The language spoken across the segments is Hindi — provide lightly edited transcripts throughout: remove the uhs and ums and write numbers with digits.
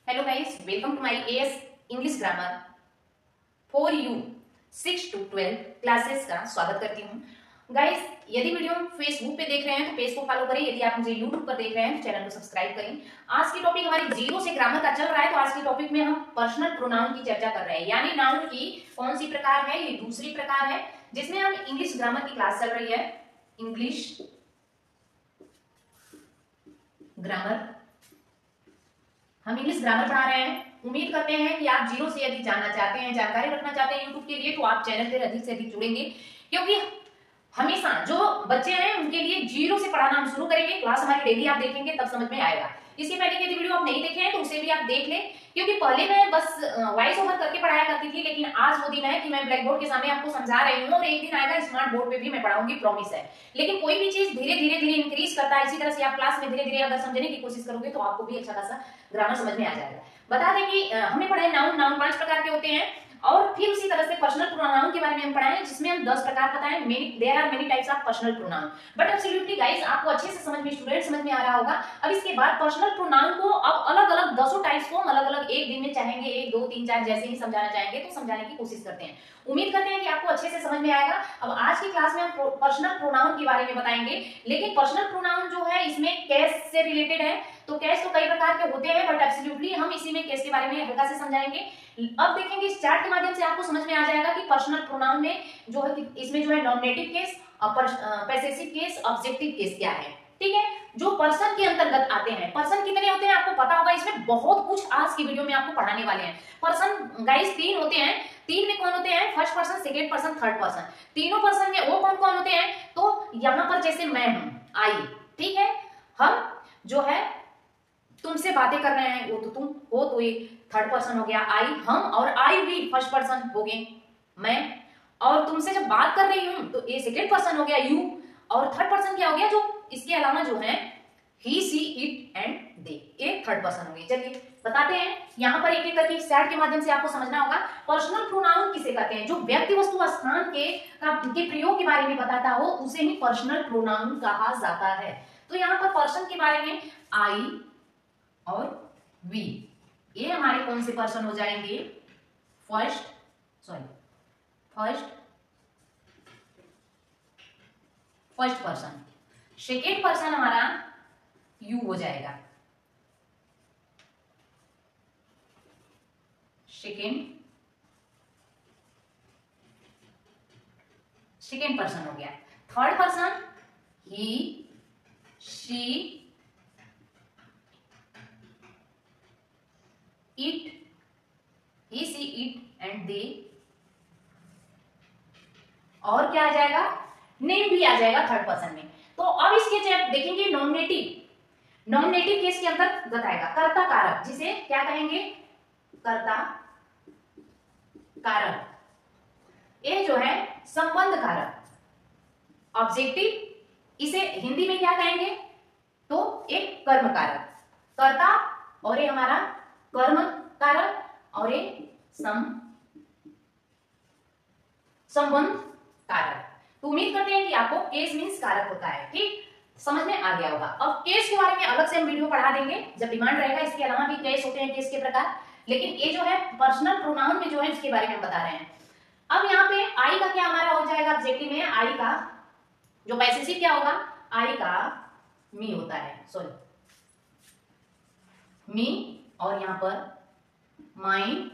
Hello guys, welcome to my AS English grammar for you 6 to 12 classes का स्वागत करती हूँ। गाइस, यदि वीडियो फेसबुक पे देख रहे हैं तो पेज को फॉलो करें। यदि आप मुझे यूट्यूब पर देख रहे हैं तो चैनल को सब्सक्राइब करें। आज की टॉपिक हमारी जीरो से ग्रामर का चल रहा है, तो आज की टॉपिक में हम पर्सनल प्रोनाउन की चर्चा कर रहे हैं, यानी नाउन की कौन सी प्रकार है। ये दूसरी प्रकार है जिसमें हम इंग्लिश ग्रामर की क्लास चल रही है। इंग्लिश ग्रामर, हम इंग्लिश ग्रामर पढ़ा रहे हैं। उम्मीद करते हैं कि आप जीरो से यदि जानना चाहते हैं, जानकारी रखना चाहते हैं यूट्यूब के लिए, तो आप चैनल पर अधिक से अधिक जुड़ेंगे, क्योंकि हमेशा जो बच्चे हैं उनके लिए जीरो से पढ़ाना हम शुरू करेंगे। क्लास हमारी डेली आप देखेंगे तब समझ में आएगा। इसके पहले की यदि वीडियो आप नहीं देखे हैं तो उसे भी आप देख लें, क्योंकि पहले मैं बस वॉइस ओवर करके पढ़ाया करती थी, लेकिन आज वो दिन है कि मैं ब्लैक बोर्ड के सामने आपको समझा रही हूँ, और एक दिन आएगा स्मार्ट बोर्ड पे भी मैं पढ़ाऊंगी, प्रॉमिस है। लेकिन कोई भी चीज धीरे धीरे इंक्रीज करता है, इसी तरह से आप क्लास में धीरे धीरे अगर समझने की कोशिश करोगे तो आपको भी अच्छा खासा ग्रामर समझ में आ जाएगा। बता दें कि हमने पढ़ा है नाउन 5 प्रकार के होते हैं, और फिर उसी तरह से पर्सनल प्रोनाउन के बारे में हम पढ़ाएं, जिसमें हम 10 प्रकार बताएं। There are many types of personal pronoun, but absolutely guys आपको अच्छे से समझ में, स्टूडेंट समझ में आ रहा होगा। अब इसके बाद पर्सनल प्रोनाउन को अब अलग अलग 10 टाइप्स को हम अलग अलग एक दिन में चाहेंगे 1 2 3 4 जैसे ही समझाना चाहेंगे तो समझाने की कोशिश करते हैं। उम्मीद करते हैं कि आपको अच्छे से समझ में आएगा। अब आज की क्लास में हम पर्सनल प्रोनाउन के बारे में बताएंगे, लेकिन पर्सनल प्रोनाउन जो है इसमें केस से रिलेटेड है। तो केस तो कई प्रकार के होते हैं, बट एब्सोल्युटली हम इसी में केस के बारे में हल्का से समझाएंगे। अब देखेंगे इस चार्ट के माध्यम से आपको समझ में आ जाएगा कि पर्सनल प्रोनाउन में जो है इसमें जो है nominative case, possessive case, objective case क्या है। ठीक है, जो पर्सन के अंतर्गत आते हैं। पर्सन कितने होते हैं आपको पता होगा, इसमें बहुत कुछ आज की वीडियो में आपको पढ़ाने वाले हैं। पर्सन गाइस 3 होते हैं। 3 में कौन होते हैं? First person, second person, third person. तीनों पर्सन में वो कौन कौन होते हैं? तो यहाँ पर जैसे मैं हूं, आई, ठीक है, हम जो है तुमसे बातें कर रहे हैं, वो तो तुम हो, तो ये थर्ड पर्सन हो गया आई, हम, और आई भी फर्स्ट पर्सन हो गए, मैं। और तुमसे जब बात कर रही हूं तो ये सेकेंड पर्सन हो गया, यू। और थर्ड पर्सन क्या हो गया? जो इसके अलावा जो है ही, सी, इट एंड दे, ये थर्ड पर्सन हो गई। चलिए बताते हैं यहाँ पर एक एक करके स्टार्ट के माध्यम से आपको समझना होगा। पर्सनल प्रोनाउन किसे कहते हैं? जो व्यक्ति, वस्तु, स्थान के प्रयोग के बारे में बताता हो उसे ही पर्सनल प्रोनाउन कहा जाता है। तो यहाँ पर पर्सन के बारे में आई और वी, ये हमारे कौन से पर्सन हो जाएंगे? First person. सेकेंड पर्सन हमारा यू हो जाएगा, सेकेंड पर्सन हो गया। Third person he, she, it, he, she, it and they. और क्या आ जाएगा? नेम भी आ जाएगा थर्ड पर्सन में। तो अब इसके जब देखेंगे नॉमिनेटिव केस के अंतर्गत आएगा कर्ता कारक, जिसे क्या कहेंगे? कर्ता कारक। ये जो है संबंध कारक। ऑब्जेक्टिव, इसे हिंदी में क्या कहेंगे? तो एक कर्म कारक, कर्ता, और ये हमारा कर्म कारक, और ये संबंध कारक। तो उम्मीद करते हैं कि आपको केस मींस कारक होता है, ठीक, समझ में आ गया होगा। अब केस के बारे में अलग से हम वीडियो पढ़ा देंगे जब डिमांड रहेगा। इसके अलावा भी केस होते हैं, केस के प्रकार, लेकिन ये जो है पर्सनल प्रोनाउन में जो है इसके बारे में हम बता रहे हैं। अब यहाँ पे आई का क्या हमारा हो जाएगा? ऑब्जेक्टिव में आई का जो पॉसेसिव क्या होगा? आई का मी होता है, सॉरी मी, और यहाँ पर माई,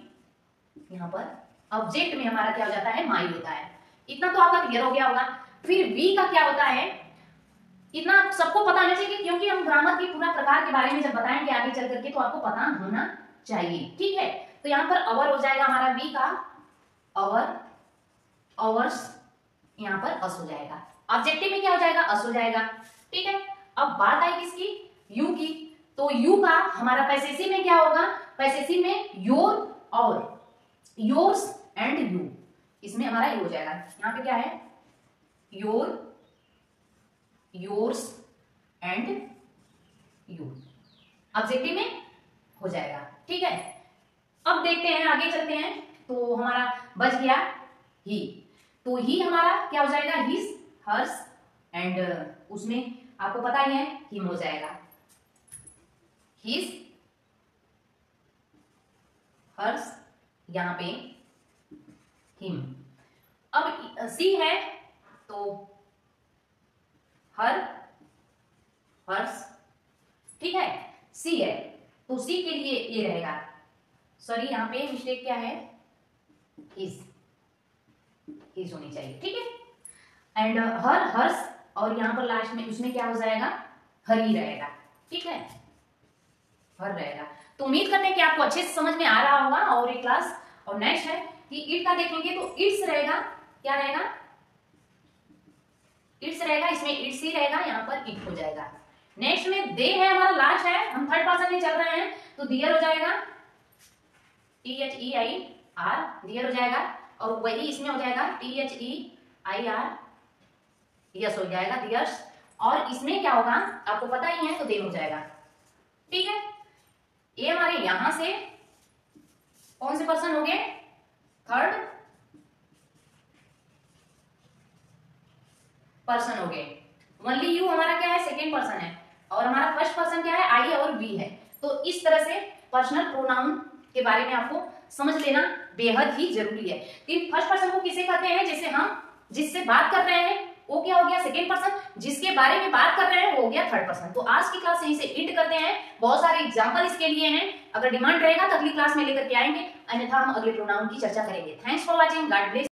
यहाँ पर ऑब्जेक्ट में हमारा क्या हो जाता है? माई होता है। इतना तो आपका क्लियर हो गया होगा। फिर वी का क्या होता है? इतना सबको पता होना चाहिए, क्योंकि हम ग्रामर की पूरा प्रकार के बारे में जब बताएंगे आगे चल करके तो आपको पता होना चाहिए, ठीक है। तो यहाँ पर अवर हो जाएगा हमारा वी का, अवर, अवर्स, यहाँ पर अस हो जाएगा। ऑब्जेक्टिव में क्या हो जाएगा? अस हो जाएगा, ठीक है। अब बात आई किसकी? यू की। तो यू का हमारा पॉसेसिव में क्या होगा? पॉसेसिव में योर और योर्स एंड यू, इसमें हमारा यू हो जाएगा। यहाँ पे क्या है? Your, yours and you, objective में हो जाएगा, ठीक है। अब देखते हैं, आगे चलते हैं। तो हमारा बच गया ही। तो ही हमारा क्या हो जाएगा? हिज, हर्स एंड उसमें आपको पता ही है हिम हो जाएगा। हिज, हर्ष, यहाँ पे हिम। अब सी है तो हर, हर्ष, ठीक है। सी है तो सी के लिए ये रहेगा, सॉरी यहाँ पे मिस्टेक क्या है, इज होनी चाहिए, ठीक है। एंड हर, हर्ष, और यहाँ पर लास्ट में उसमें क्या हो जाएगा, हरी रहेगा, ठीक है, हर रहेगा। तो उम्मीद करते हैं कि आपको अच्छे से समझ में आ रहा होगा। और एक क्लास और नेक्स्ट है कि इट का देखेंगे तो इट्स रहेगा, क्या रहेगा, इट्स रहेगा, इसमें इट्स ही रहेगा, यहाँ पर इट हो जाएगा। नेक्स्ट में दे है, हमारा लास्ट है, हम थर्ड पर्सन में चल रहे हैं तो दियर हो जाएगा, THEIR, दियर हो जाएगा। और वही इसमें हो जाएगा THEIR, यस हो जाएगा, दियर्स। और इसमें क्या होगा आपको पता ही है, तो देम हो जाएगा, ठीक है। ये हमारे यहां से कौन से पर्सन हो गए, थर्ड पर्सन हो गए। ओनली यू हमारा क्या है, सेकेंड पर्सन है, और हमारा फर्स्ट पर्सन क्या है, आई और वी है। तो इस तरह से पर्सनल प्रोनाउन के बारे में आपको समझ लेना बेहद ही जरूरी है कि फर्स्ट पर्सन को किसे कहते हैं, जैसे हम जिससे बात कर रहे हैं वो क्या हो गया, सेकेंड पर्सन, जिसके बारे में बात कर रहे हैं वो हो गया थर्ड पर्सन। तो आज की क्लास यहीं से एंड करते हैं। बहुत सारे एग्जांपल इसके लिए हैं, अगर डिमांड रहेगा तो अगली क्लास में लेकर के आएंगे, अन्यथा हम अगले प्रोनाउन की चर्चा करेंगे। Thanks for watching, God bless.